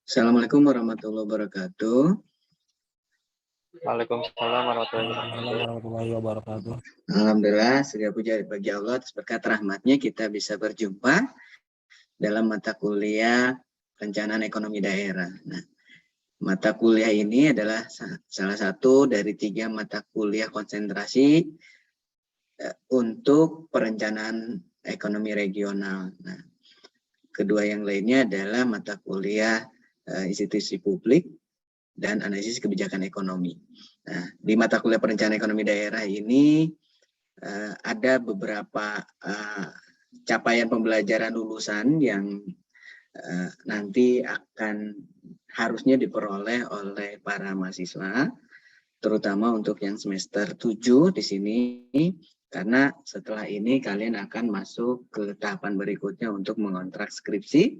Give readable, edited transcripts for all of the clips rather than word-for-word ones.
Assalamualaikum warahmatullahi wabarakatuh. Waalaikumsalam warahmatullahi Waalaikumsalam wabarakatuh. warahmatullahi wabarakatuh. Alhamdulillah, segala puja bagi Allah atas berkat rahmatnya kita bisa berjumpa dalam mata kuliah Perencanaan Ekonomi Daerah. Nah, mata kuliah ini adalah salah satu dari 3 mata kuliah konsentrasi untuk perencanaan ekonomi regional. Nah, kedua yang lainnya adalah mata kuliah institusi publik dan analisis kebijakan ekonomi. Nah, di mata kuliah perencanaan ekonomi daerah ini ada beberapa capaian pembelajaran lulusan yang nanti akan harusnya diperoleh oleh para mahasiswa, terutama untuk yang semester 7 di sini, karena setelah ini kalian akan masuk ke tahapan berikutnya untuk mengontrak skripsi.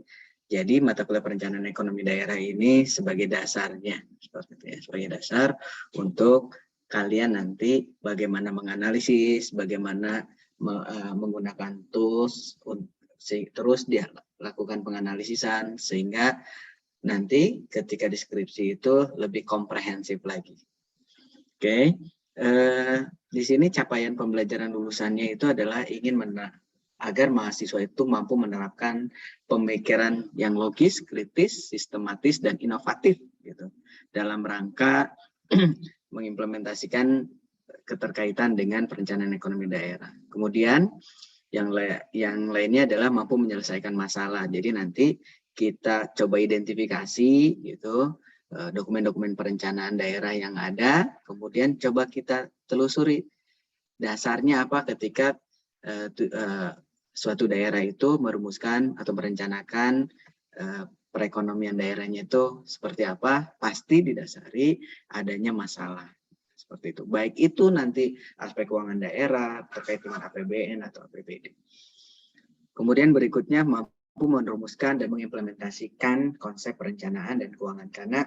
Jadi mata kuliah perencanaan ekonomi daerah ini sebagai dasarnya, seperti itu ya, sebagai dasar untuk kalian nanti bagaimana menganalisis, bagaimana menggunakan tools, terus dia lakukan penganalisisan sehingga nanti ketika deskripsi itu lebih komprehensif lagi. Oke, di sini capaian pembelajaran lulusannya itu adalah ingin agar mahasiswa itu mampu menerapkan pemikiran yang logis, kritis, sistematis, dan inovatif gitu dalam rangka mengimplementasikan keterkaitan dengan perencanaan ekonomi daerah. Kemudian yang lainnya adalah mampu menyelesaikan masalah. Jadi nanti kita coba identifikasi gitu dokumen-dokumen perencanaan daerah yang ada, kemudian coba kita telusuri dasarnya apa ketika suatu daerah itu merumuskan atau merencanakan perekonomian daerahnya itu seperti apa, pasti didasari adanya masalah. Seperti itu. Baik itu nanti aspek keuangan daerah, terkait dengan APBN atau APBD. Kemudian berikutnya mampu merumuskan dan mengimplementasikan konsep perencanaan dan keuangan. Karena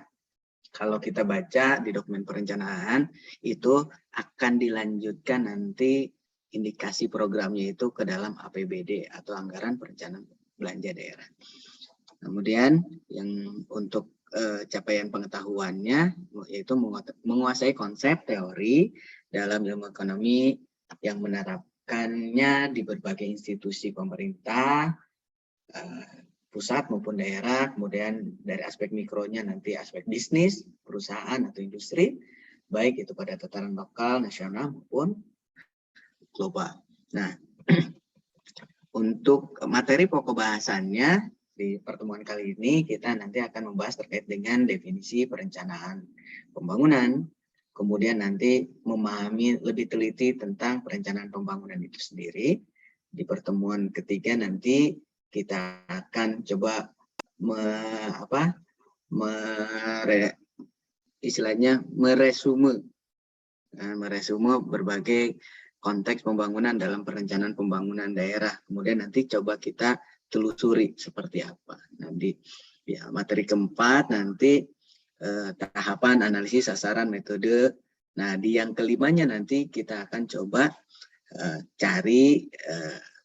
kalau kita baca di dokumen perencanaan, itu akan dilanjutkan nanti indikasi programnya itu ke dalam APBD atau anggaran perencanaan belanja daerah. Kemudian yang untuk capaian pengetahuannya yaitu menguasai konsep teori dalam ilmu ekonomi yang menerapkannya di berbagai institusi pemerintah, pusat maupun daerah, kemudian dari aspek mikronya nanti aspek bisnis, perusahaan atau industri, baik itu pada tataran lokal, nasional maupun global. Nah, untuk materi pokok bahasannya di pertemuan kali ini kita nanti akan membahas terkait dengan definisi perencanaan pembangunan, kemudian nanti memahami lebih teliti tentang perencanaan pembangunan itu sendiri. Di pertemuan ketiga nanti kita akan coba meresume berbagai konteks pembangunan dalam perencanaan pembangunan daerah. Kemudian nanti coba kita telusuri seperti apa. Nanti ya materi keempat nanti tahapan analisis sasaran metode. Nah di yang kelimanya nanti kita akan coba cari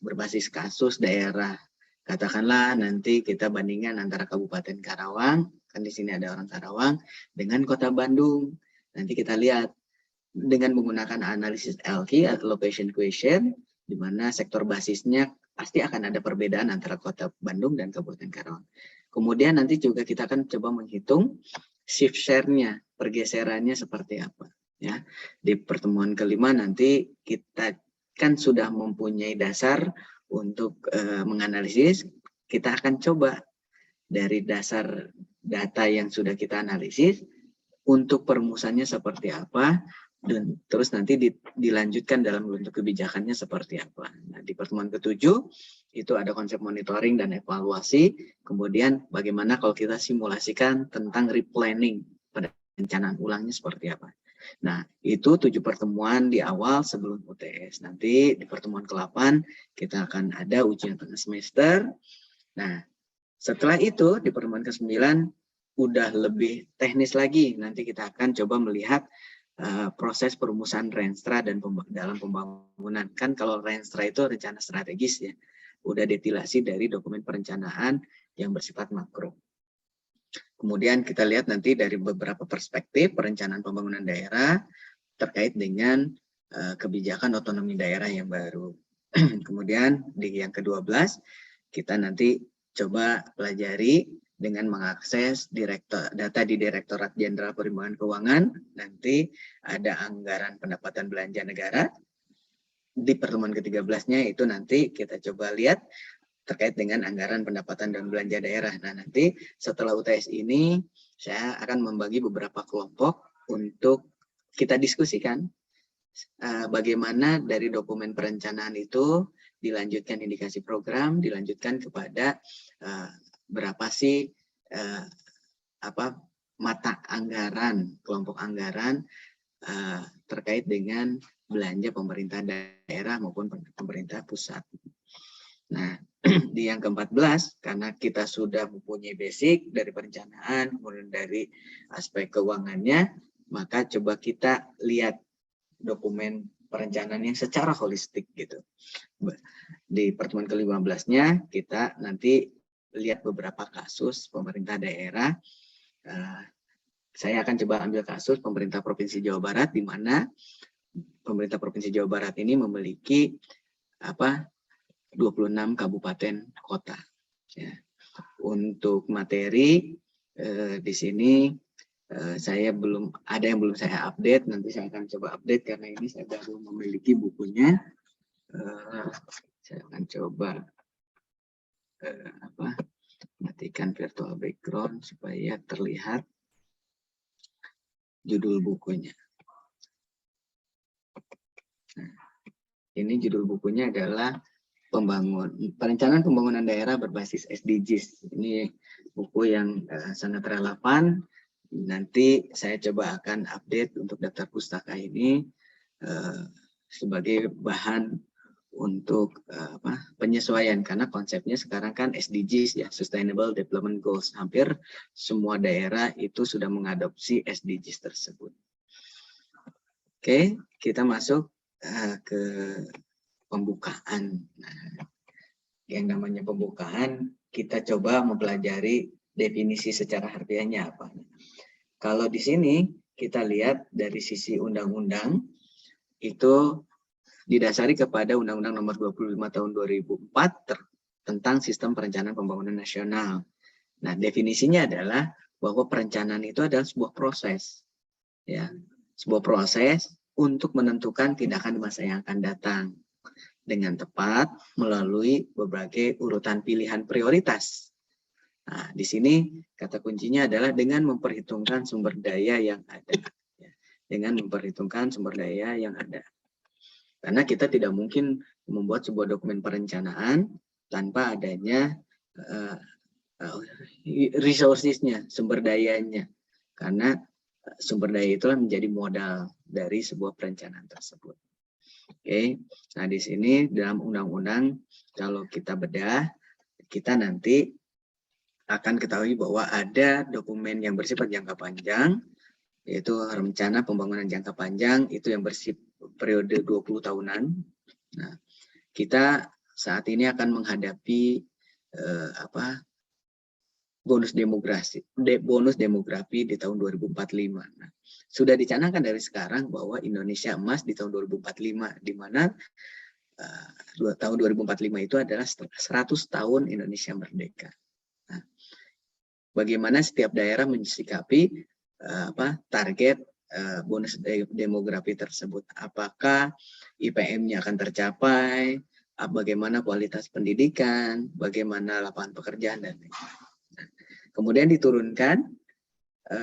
berbasis kasus daerah. Katakanlah nanti kita bandingkan antara Kabupaten Karawang, kan di sini ada orang Karawang, dengan Kota Bandung. Nanti kita lihat dengan menggunakan analisis LQ atau location question, di mana sektor basisnya pasti akan ada perbedaan antara Kota Bandung dan Kabupaten Karawang. Kemudian nanti juga kita akan coba menghitung shift share-nya, pergeserannya seperti apa. Ya, di pertemuan kelima nanti kita kan sudah mempunyai dasar untuk menganalisis. Kita akan coba dari dasar data yang sudah kita analisis untuk perumusannya seperti apa, dan terus nanti dilanjutkan dalam bentuk kebijakannya seperti apa. Nah, di pertemuan ketujuh itu ada konsep monitoring dan evaluasi, kemudian bagaimana kalau kita simulasikan tentang replanning, perencanaan ulangnya seperti apa. Nah, itu 7 pertemuan di awal sebelum UTS. Nanti di pertemuan ke-8 kita akan ada ujian tengah semester. Nah, setelah itu di pertemuan ke-9 udah lebih teknis lagi. Nanti kita akan coba melihat proses perumusan Renstra dan dalam pembangunan. Kan kalau Renstra itu rencana strategis ya, udah detilasi dari dokumen perencanaan yang bersifat makro. Kemudian kita lihat nanti dari beberapa perspektif perencanaan pembangunan daerah terkait dengan kebijakan otonomi daerah yang baru. Kemudian di yang ke-12 kita nanti coba pelajari dengan mengakses data di Direktorat Jenderal Perimbangan Keuangan. Nanti ada anggaran pendapatan belanja negara. Di pertemuan ke-13-nya itu nanti kita coba lihat terkait dengan anggaran pendapatan dan belanja daerah. Nah, nanti setelah UTS ini saya akan membagi beberapa kelompok untuk kita diskusikan bagaimana dari dokumen perencanaan itu dilanjutkan indikasi program, dilanjutkan kepada berapa sih mata anggaran, kelompok anggaran terkait dengan belanja pemerintah daerah maupun pemerintah pusat. Nah, di yang ke-14, karena kita sudah mempunyai basic dari perencanaan, kemudian dari aspek keuangannya, maka coba kita lihat dokumen perencanaan yang secara holistik gitu. Di pertemuan ke-15-nya, kita nanti lihat beberapa kasus pemerintah daerah. Saya akan coba ambil kasus pemerintah Provinsi Jawa Barat, di mana pemerintah Provinsi Jawa Barat ini memiliki 26 kabupaten kota. Ya. Untuk materi di sini saya belum ada yang belum saya update. Nanti saya akan coba update karena ini saya baru memiliki bukunya. Saya akan coba matikan virtual background supaya terlihat judul bukunya. Nah, ini judul bukunya adalah Perencanaan Pembangunan Daerah Berbasis SDGs. Ini buku yang sangat relevan. Nanti saya coba akan update untuk daftar pustaka ini sebagai bahan untuk penyesuaian, karena konsepnya sekarang kan SDGs ya, Sustainable Development Goals. Hampir semua daerah itu sudah mengadopsi SDGs tersebut. Oke, kita masuk ke pembukaan. Nah, yang namanya pembukaan, kita coba mempelajari definisi secara harfiahnya apa. Kalau di sini kita lihat dari sisi undang-undang, itu didasari kepada Undang-Undang Nomor 25 Tahun 2004 tentang Sistem Perencanaan Pembangunan Nasional. Nah, definisinya adalah bahwa perencanaan itu adalah sebuah proses, ya, sebuah proses untuk menentukan tindakan di masa yang akan datang dengan tepat melalui berbagai urutan pilihan prioritas. Nah, di sini kata kuncinya adalah dengan memperhitungkan sumber daya yang ada. Ya, dengan memperhitungkan sumber daya yang ada. Karena kita tidak mungkin membuat sebuah dokumen perencanaan tanpa adanya resources-nya, sumber dayanya. Karena sumber daya itulah menjadi modal dari sebuah perencanaan tersebut. Oke, nah di sini dalam undang-undang kalau kita bedah, kita nanti akan ketahui bahwa ada dokumen yang bersifat jangka panjang, yaitu rencana pembangunan jangka panjang, itu yang bersifat periode 20 tahunan. Nah, kita saat ini akan menghadapi bonus demografi di tahun 2045. Nah, sudah dicanangkan dari sekarang bahwa Indonesia emas di tahun 2045, di mana tahun 2045 itu adalah 100 tahun Indonesia merdeka. Nah, bagaimana setiap daerah mensikapi target bonus demografi tersebut? Apakah IPM-nya akan tercapai? Bagaimana kualitas pendidikan? Bagaimana lapangan pekerjaan dan lain-lain? Kemudian diturunkan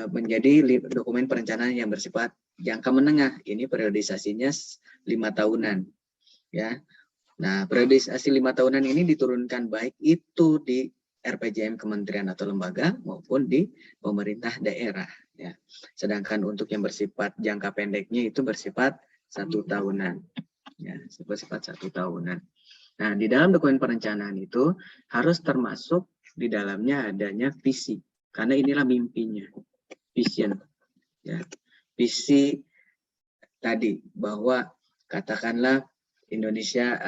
menjadi dokumen perencanaan yang bersifat jangka menengah. Ini periodisasinya 5 tahunan. Ya. Nah, periodisasi 5 tahunan ini diturunkan baik itu di RPJM kementerian atau lembaga maupun di pemerintah daerah. Ya. Sedangkan untuk yang bersifat jangka pendeknya itu bersifat 1 tahunan. Ya, bersifat 1 tahunan. Nah, di dalam dokumen perencanaan itu harus termasuk di dalamnya adanya visi, karena inilah mimpinya, vision. Ya. Visi tadi bahwa katakanlah Indonesia,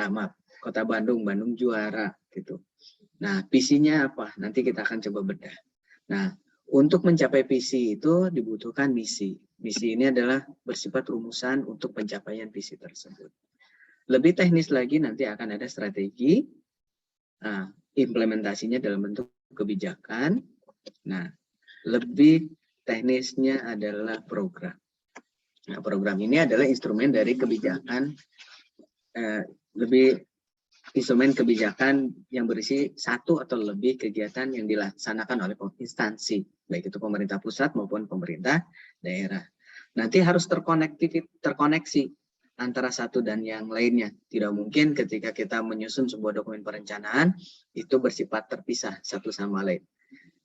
Kota Bandung juara gitu. Nah, visinya apa? Nanti kita akan coba bedah. Nah, Untuk mencapai visi itu dibutuhkan misi. Misi ini adalah bersifat rumusan untuk pencapaian visi tersebut. Lebih teknis lagi nanti akan ada strategi, implementasinya dalam bentuk kebijakan. Nah, lebih teknisnya adalah program. Nah, program ini adalah instrumen dari kebijakan, instrumen kebijakan yang berisi satu atau lebih kegiatan yang dilaksanakan oleh instansi, baik itu pemerintah pusat maupun pemerintah daerah. Nanti harus terkoneksi antara satu dan yang lainnya. Tidak mungkin ketika kita menyusun sebuah dokumen perencanaan, itu bersifat terpisah satu sama lain.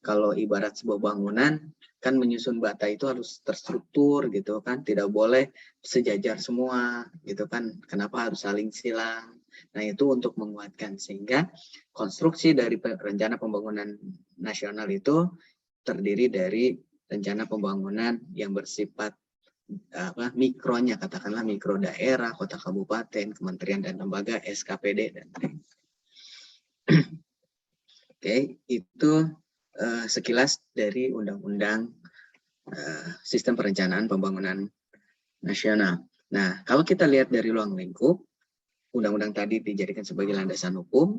Kalau ibarat sebuah bangunan, kan menyusun bata itu harus terstruktur gitu kan, tidak boleh sejajar semua gitu kan, kenapa harus saling silang. Nah, itu untuk menguatkan, sehingga konstruksi dari rencana pembangunan nasional itu terdiri dari rencana pembangunan yang bersifat mikronya, katakanlah mikro daerah, kota kabupaten, kementerian dan lembaga, SKPD dan lain. Oke, itu sekilas dari Undang-Undang Sistem Perencanaan Pembangunan Nasional. Nah, kalau kita lihat dari ruang lingkup, undang-undang tadi dijadikan sebagai landasan hukum,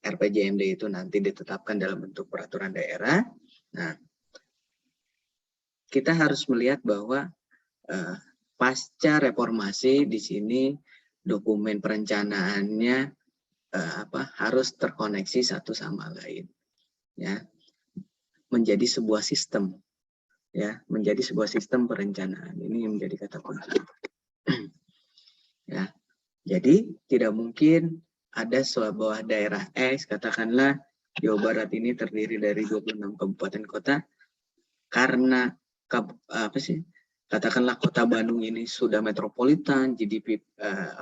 RPJMD itu nanti ditetapkan dalam bentuk peraturan daerah. Nah, kita harus melihat bahwa pasca reformasi di sini dokumen perencanaannya harus terkoneksi satu sama lain, ya, menjadi sebuah sistem, ya, menjadi sebuah sistem perencanaan. Ini yang menjadi kata kunci. Ya, jadi tidak mungkin ada sebuah daerah X, katakanlah Jawa Barat ini terdiri dari 26 kabupaten kota, karena katakanlah kota Bandung ini sudah metropolitan, GDP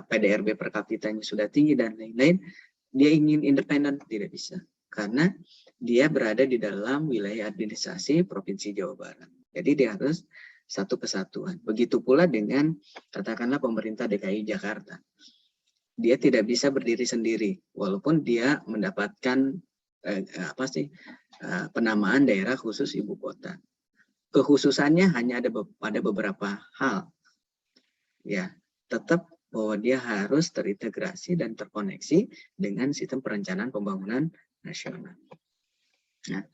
PDRB per kapitanya sudah tinggi dan lain-lain, dia ingin independen, tidak bisa, karena dia berada di dalam wilayah administrasi Provinsi Jawa Barat. Jadi dia harus satu kesatuan. Begitu pula dengan katakanlah pemerintah DKI Jakarta. Dia tidak bisa berdiri sendiri, walaupun dia mendapatkan penamaan daerah khusus ibu kota. Kekhususannya hanya ada pada beberapa hal, ya, tetap bahwa dia harus terintegrasi dan terkoneksi dengan sistem perencanaan pembangunan nasional. Nah,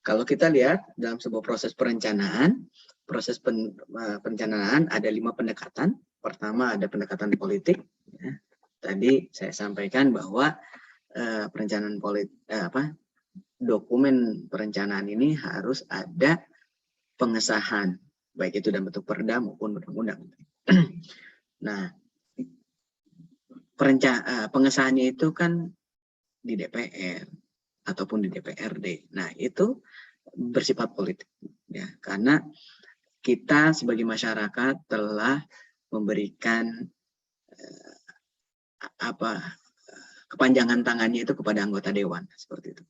kalau kita lihat dalam sebuah proses perencanaan, perencanaan ada 5 pendekatan. Pertama ada pendekatan politik. Ya. Tadi saya sampaikan bahwa perencanaan dokumen perencanaan ini harus ada pengesahan, baik itu dalam bentuk perda maupun undang-undang. Nah, pengesahannya itu kan di DPR ataupun di DPRD. Nah, itu bersifat politik, ya, karena kita sebagai masyarakat telah memberikan kepanjangan tangannya itu kepada anggota dewan, seperti itu.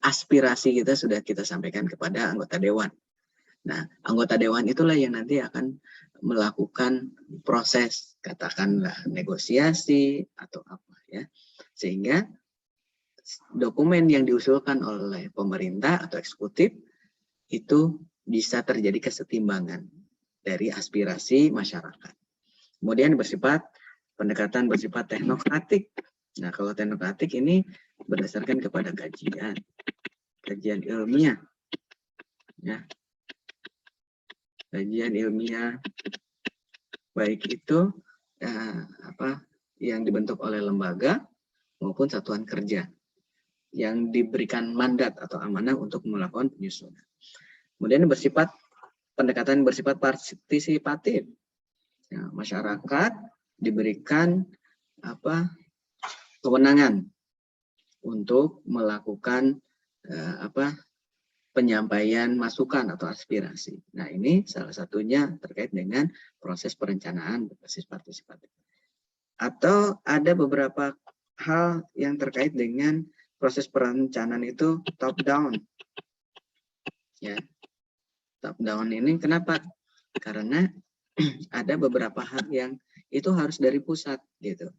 Aspirasi kita sudah kita sampaikan kepada anggota dewan. Nah, anggota dewan itulah yang nanti akan melakukan proses, katakanlah negosiasi atau apa, ya, sehingga dokumen yang diusulkan oleh pemerintah atau eksekutif itu bisa terjadi kesetimbangan dari aspirasi masyarakat. Kemudian pendekatan bersifat teknokratik. Nah, kalau teknokratik ini berdasarkan kepada kajian ilmiah, ya, kajian ilmiah, baik itu yang dibentuk oleh lembaga maupun satuan kerja yang diberikan mandat atau amanah untuk melakukan penyusunan. Kemudian pendekatan bersifat partisipatif. Ya, masyarakat diberikan kewenangan untuk melakukan penyampaian masukan atau aspirasi. Nah, ini salah satunya terkait dengan proses perencanaan berbasis partisipatif. Atau ada beberapa hal yang terkait dengan proses perencanaan itu top down. Ya. Top down ini kenapa? Karena ada beberapa hal yang itu harus dari pusat, gitu.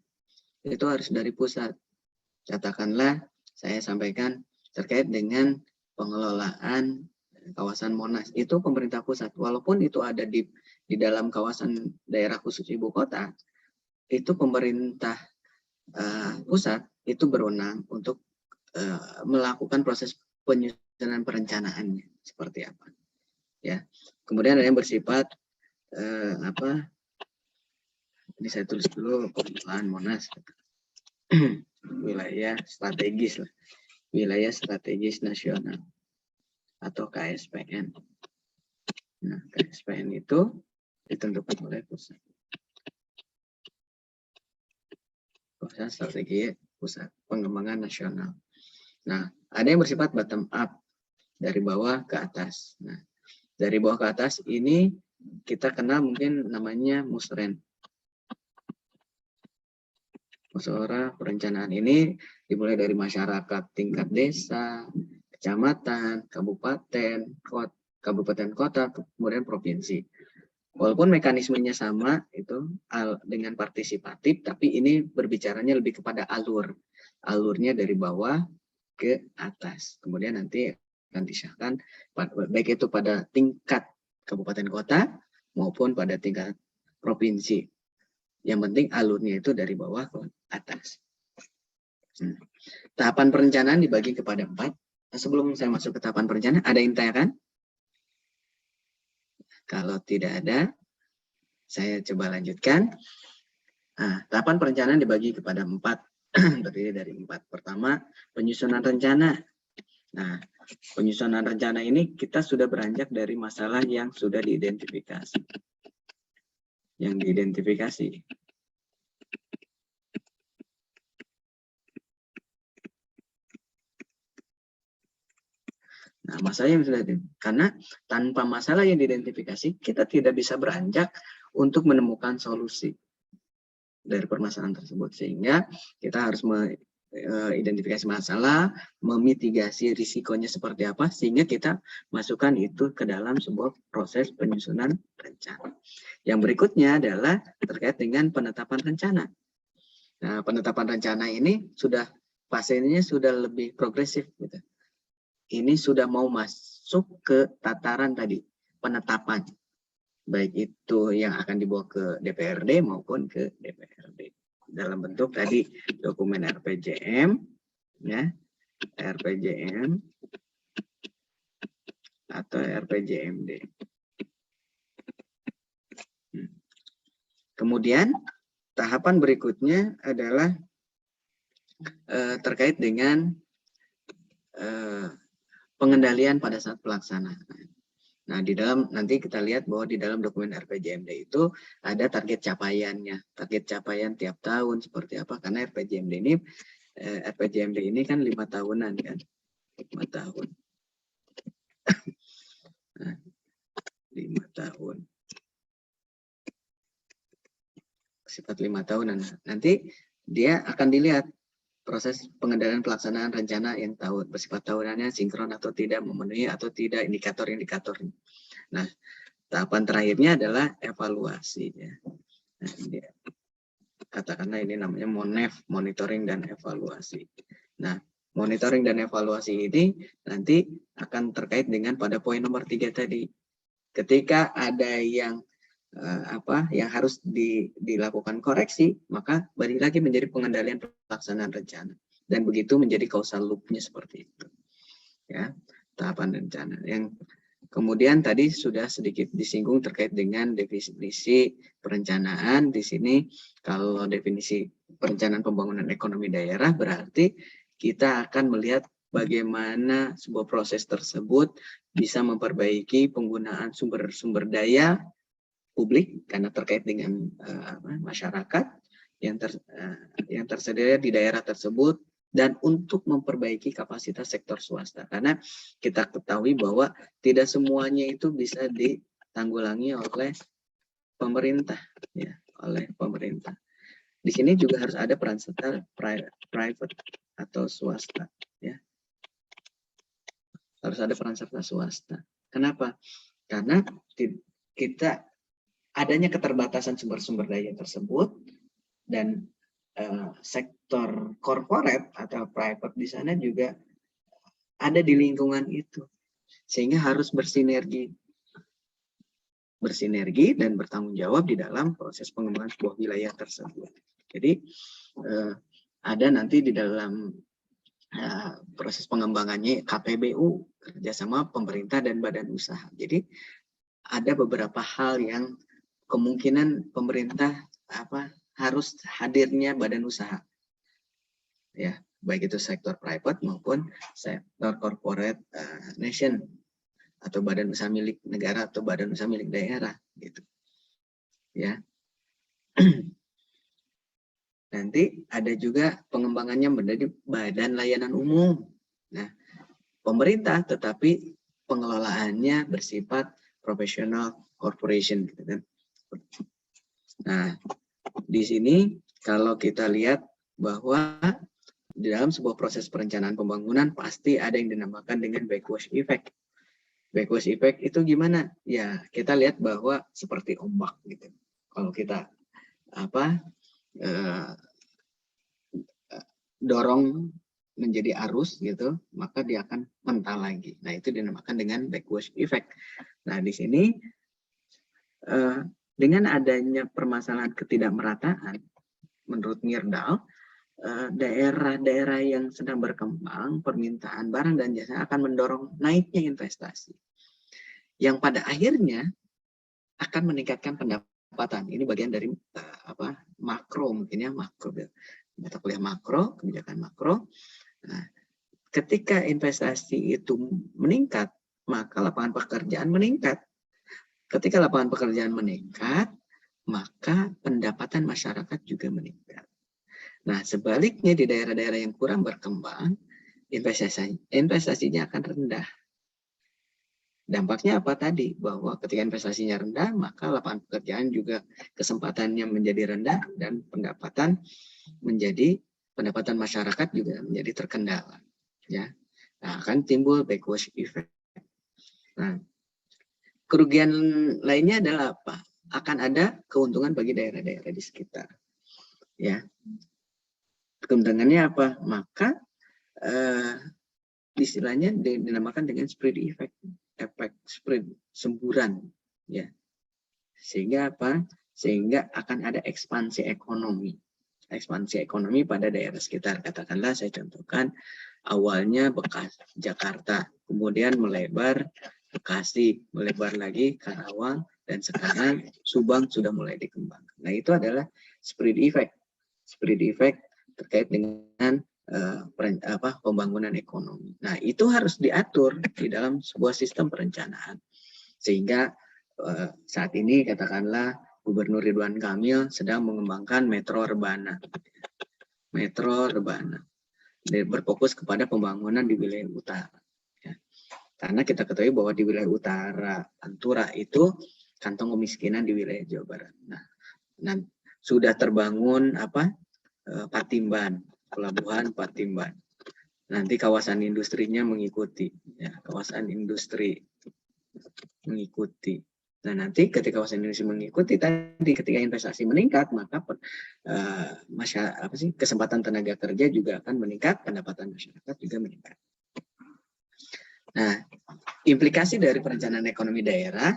Itu harus dari pusat. Katakanlah saya sampaikan terkait dengan pengelolaan kawasan Monas itu pemerintah pusat, walaupun itu ada di dalam kawasan daerah khusus ibu kota, itu pemerintah pusat itu berwenang untuk melakukan proses penyusunan perencanaannya seperti apa, ya. Kemudian ada yang bersifat ini saya tulis dulu, pengelolaan Monas wilayah strategis lah, wilayah strategis nasional atau KSPN. Nah, KSPN itu ditentukan oleh pusat. Pusat strategi pusat pengembangan nasional. Nah, ada yang bersifat bottom up, dari bawah ke atas. Nah, dari bawah ke atas ini kita kenal mungkin namanya musren. Musyawarah perencanaan ini dimulai dari masyarakat tingkat desa, kecamatan, kabupaten kota, kemudian provinsi. Walaupun mekanismenya sama itu dengan partisipatif, tapi ini berbicaranya lebih kepada alurnya dari bawah ke atas. Kemudian nanti akan disahkan baik itu pada tingkat kabupaten kota maupun pada tingkat provinsi. Yang penting alurnya itu dari bawah ke atas. Tahapan perencanaan dibagi kepada 4. Nah, sebelum saya masuk ke tahapan perencanaan, ada yang ditanyakan? Kalau tidak ada, saya coba lanjutkan. Nah, tahapan perencanaan dibagi kepada 4, terdiri dari 4. Pertama, penyusunan rencana. Nah, penyusunan rencana ini kita sudah beranjak dari masalah yang sudah diidentifikasi. Nah, masalah yang sudah karena tanpa masalah yang diidentifikasi, kita tidak bisa beranjak untuk menemukan solusi dari permasalahan tersebut. Sehingga kita harus mengidentifikasi masalah, memitigasi risikonya seperti apa, sehingga kita masukkan itu ke dalam sebuah proses penyusunan rencana. Yang berikutnya adalah terkait dengan penetapan rencana. Nah, penetapan rencana ini fasenya sudah lebih progresif, gitu. Ini sudah mau masuk ke tataran tadi, penetapan. Baik itu yang akan dibawa ke DPRD maupun ke DPRD. Dalam bentuk tadi dokumen RPJM, ya, RPJM atau RPJMD. Kemudian tahapan berikutnya adalah terkait dengan pengendalian pada saat pelaksanaan. Nah, di dalam nanti kita lihat bahwa di dalam dokumen RPJMD itu ada target capaiannya. Target capaian tiap tahun seperti apa? Karena RPJMD ini kan 5 tahunan kan. 5 tahun. 5 tahun. Sifat 5 tahunan. Nanti dia akan dilihat proses pengendalian pelaksanaan rencana yang bersifat tahunannya sinkron atau tidak, memenuhi atau tidak indikator-indikatornya. Nah, tahapan terakhirnya adalah evaluasi. Ya. Nah, katakanlah ini namanya MONEV, monitoring dan evaluasi. Nah, monitoring dan evaluasi ini nanti akan terkait dengan pada poin nomor 3 tadi. Ketika ada yang yang harus dilakukan koreksi, maka balik lagi menjadi pengendalian pelaksanaan rencana, dan begitu menjadi causal loop-nya seperti itu, ya, tahapan rencana. Yang kemudian tadi sudah sedikit disinggung terkait dengan definisi perencanaan. Di sini kalau definisi perencanaan pembangunan ekonomi daerah berarti kita akan melihat bagaimana sebuah proses tersebut bisa memperbaiki penggunaan sumber-sumber daya publik karena terkait dengan masyarakat yang tersedia di daerah tersebut, dan untuk memperbaiki kapasitas sektor swasta, karena kita ketahui bahwa tidak semuanya itu bisa ditanggulangi oleh pemerintah, ya, oleh pemerintah. Di sini juga harus ada peran serta private atau swasta, ya, harus ada peran serta swasta. Kenapa? Karena kita adanya keterbatasan sumber-sumber daya tersebut, dan sektor corporate atau private di sana juga ada di lingkungan itu, sehingga harus bersinergi dan bertanggung jawab di dalam proses pengembangan sebuah wilayah tersebut. Jadi ada nanti di dalam proses pengembangannya KPBU, kerjasama pemerintah dan badan usaha. Jadi ada beberapa hal yang kemungkinan pemerintah harus hadirnya badan usaha, ya, baik itu sektor private maupun sektor corporate nation, atau badan usaha milik negara atau badan usaha milik daerah, gitu, ya. Nanti ada juga pengembangannya menjadi badan layanan umum. Nah, pemerintah tetapi pengelolaannya bersifat professional corporation, gitu kan. Nah, di sini kalau kita lihat bahwa di dalam sebuah proses perencanaan pembangunan pasti ada yang dinamakan dengan backwash effect. Backwash effect itu gimana? Ya, kita lihat bahwa seperti ombak gitu. Kalau kita dorong menjadi arus gitu, maka dia akan mental lagi. Nah, itu dinamakan dengan backwash effect. Nah, di sini dengan adanya permasalahan ketidakmerataan, menurut Myrdal, daerah-daerah yang sedang berkembang, permintaan barang dan jasa akan mendorong naiknya investasi, yang pada akhirnya akan meningkatkan pendapatan. Ini bagian dari makro, mungkin ya, makro, mata kuliah makro, kebijakan makro. Nah, ketika investasi itu meningkat, maka lapangan pekerjaan meningkat. Ketika lapangan pekerjaan meningkat, maka pendapatan masyarakat juga meningkat. Nah, sebaliknya di daerah-daerah yang kurang berkembang, investasinya akan rendah. Dampaknya apa tadi? Bahwa ketika investasinya rendah, maka lapangan pekerjaan juga kesempatannya menjadi rendah dan pendapatan masyarakat juga menjadi terkendala. Ya, nah, akan timbul backwash effect. Nah, kerugian lainnya adalah apa? Akan ada keuntungan bagi daerah-daerah di sekitar. Ya, keuntungannya apa? Maka istilahnya dinamakan dengan spread effect, efek spread, semburan, ya. Sehingga apa? Sehingga akan ada ekspansi ekonomi pada daerah sekitar. Katakanlah saya contohkan, awalnya Bekas Jakarta, kemudian melebar Bekasi, melebar lagi Karawang, dan sekarang Subang sudah mulai dikembangkan. Nah, itu adalah spread effect terkait dengan pembangunan ekonomi. Nah, itu harus diatur di dalam sebuah sistem perencanaan. Sehingga saat ini katakanlah Gubernur Ridwan Kamil sedang mengembangkan Metro Rebana. Berfokus kepada pembangunan di wilayah utara. Ya. Karena kita ketahui bahwa di wilayah utara Pantura itu kantong kemiskinan di wilayah Jawa Barat. Nah, sudah terbangun Patimban, pelabuhan Patimban. Nanti kawasan industrinya mengikuti, ya, kawasan industri mengikuti. Nah, nanti ketika kawasan industri mengikuti tadi, ketika investasi meningkat, maka kesempatan tenaga kerja juga akan meningkat, pendapatan masyarakat juga meningkat. Nah, implikasi dari perencanaan ekonomi daerah,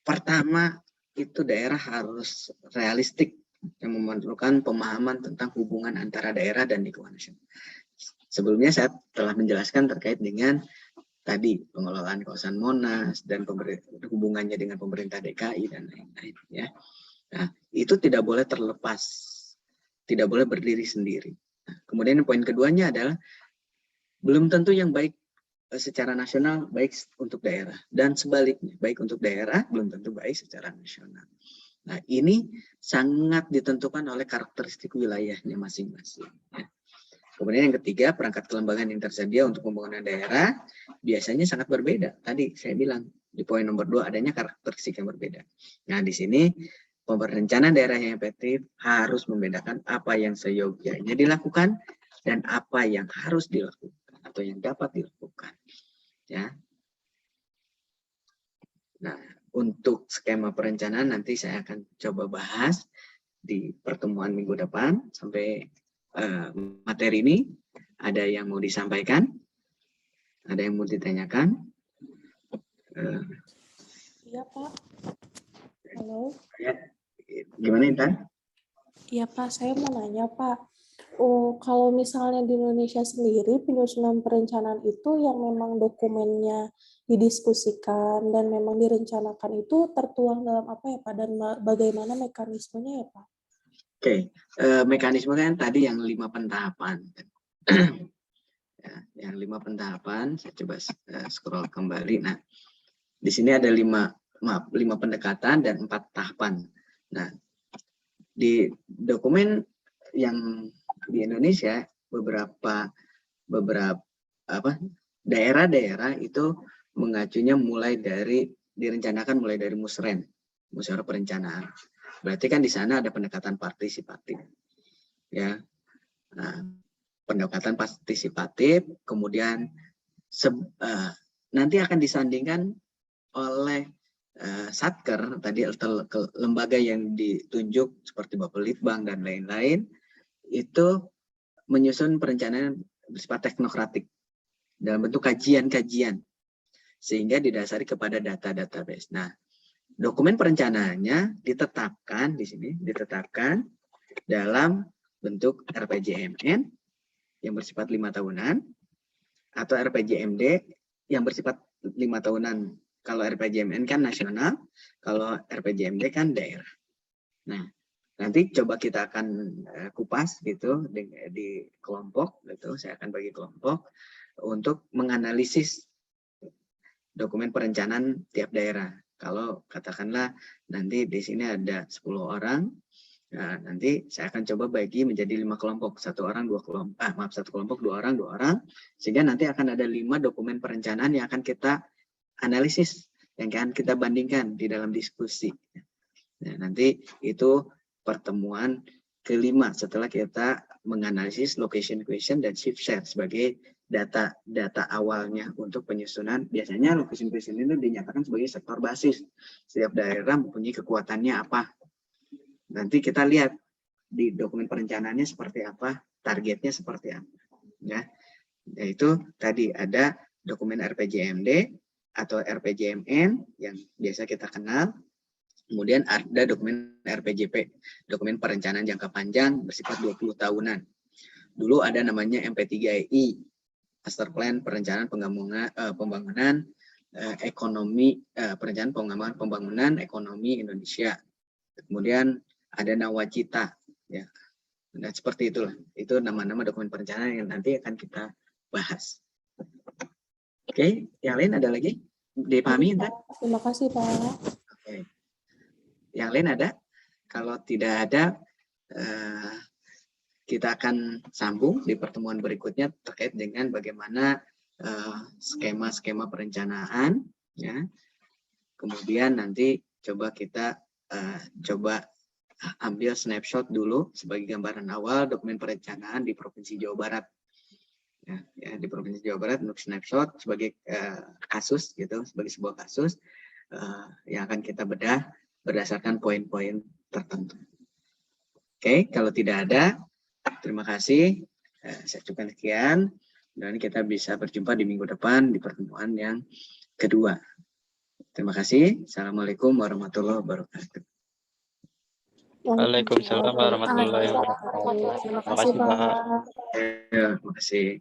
pertama itu daerah harus realistik, yang memerlukan pemahaman tentang hubungan antara daerah dan lingkungan nasional. Sebelumnya saya telah menjelaskan terkait dengan tadi pengelolaan kawasan Monas dan hubungannya dengan pemerintah DKI dan lain-lain, ya. Nah, itu tidak boleh terlepas, tidak boleh berdiri sendiri. Nah, kemudian poin keduanya adalah belum tentu yang baik secara nasional baik untuk daerah, dan sebaliknya baik untuk daerah belum tentu baik secara nasional. Nah, ini sangat ditentukan oleh karakteristik wilayahnya masing-masing. Ya. Kemudian yang ketiga, perangkat kelembagaan yang tersedia untuk pembangunan daerah biasanya sangat berbeda. Tadi saya bilang di poin nomor 2 adanya karakteristik yang berbeda. Nah, di sini perencanaan daerah yang efektif harus membedakan apa yang seyogyanya dilakukan dan apa yang harus dilakukan atau yang dapat dilakukan. Ya. Nah, untuk skema perencanaan nanti saya akan coba bahas di pertemuan minggu depan. Sampai materi ini ada yang mau disampaikan, ada yang mau ditanyakan. Iya, Pak. Halo. Ya, gimana Intan? Iya, Pak. Saya mau nanya, Pak. Oh, kalau misalnya di Indonesia sendiri, penyusunan perencanaan itu yang memang dokumennya didiskusikan dan memang direncanakan itu tertuang dalam apa ya, Pak? Dan bagaimana mekanismenya ya, Pak? Oke, mekanisme kan tadi yang 5 pentahapan. Ya, yang 5 pentahapan, saya coba scroll kembali. Nah, di sini ada 5 pendekatan dan 4 tahapan. Nah, di dokumen yang di Indonesia beberapa daerah-daerah itu mengacunya direncanakan mulai dari musren, musyawarah perencanaan. Berarti kan di sana ada pendekatan partisipatif. Ya. Nah, pendekatan partisipatif kemudian nanti akan disandingkan oleh Satker tadi lembaga yang ditunjuk seperti Bapelitbang dan lain-lain itu menyusun perencanaan bersifat teknokratik dalam bentuk kajian-kajian sehingga didasari kepada data-database. Nah, dokumen perencanaannya ditetapkan di sini dalam bentuk RPJMN yang bersifat 5 tahunan atau RPJMD yang bersifat 5 tahunan. Kalau RPJMN kan nasional, kalau RPJMD kan daerah. Nah, nanti coba kita akan kupas gitu di kelompok gitu. Saya akan bagi kelompok untuk menganalisis dokumen perencanaan tiap daerah. Kalau katakanlah nanti di sini ada 10 orang, nah, nanti saya akan coba bagi menjadi 5 kelompok, satu kelompok 2 orang, sehingga nanti akan ada 5 dokumen perencanaan yang akan kita analisis, yang akan kita bandingkan di dalam diskusi. Nah, nanti itu pertemuan kelima setelah kita menganalisis location question dan shift share sebagai data awalnya untuk penyusunan. Biasanya location question itu dinyatakan sebagai sektor basis. Setiap daerah mempunyai kekuatannya apa. Nanti kita lihat di dokumen perencanaannya seperti apa, targetnya seperti apa. Ya, yaitu tadi ada dokumen RPJMD atau RPJMN yang biasa kita kenal. Kemudian ada dokumen RPJP, dokumen perencanaan jangka panjang bersifat 20 tahunan. Dulu ada namanya MP3I, Master Plan Perencanaan Pembangunan Ekonomi, Perencanaan Pengembangan Pembangunan Ekonomi Indonesia. Kemudian ada Nawacita, ya. Nah, seperti itulah. Itu nama-nama dokumen perencanaan yang nanti akan kita bahas. Oke, yang lain ada lagi? Dipahami, Intan? Terima kasih, Pak. Oke. Yang lain ada? Kalau tidak ada, kita akan sambung di pertemuan berikutnya terkait dengan bagaimana skema-skema perencanaan. Ya. Kemudian nanti coba kita ambil snapshot dulu sebagai gambaran awal dokumen perencanaan di Provinsi Jawa Barat. Ya, di Provinsi Jawa Barat untuk snapshot sebagai kasus gitu, sebagai sebuah kasus yang akan kita bedah berdasarkan poin-poin tertentu. Oke, kalau tidak ada, terima kasih. Saya cukupkan sekian dan kita bisa berjumpa di minggu depan di pertemuan yang kedua. Terima kasih. Assalamualaikum warahmatullahi wabarakatuh. Waalaikumsalam warahmatullahi wabarakatuh. Terima kasih, Pak. Terima kasih.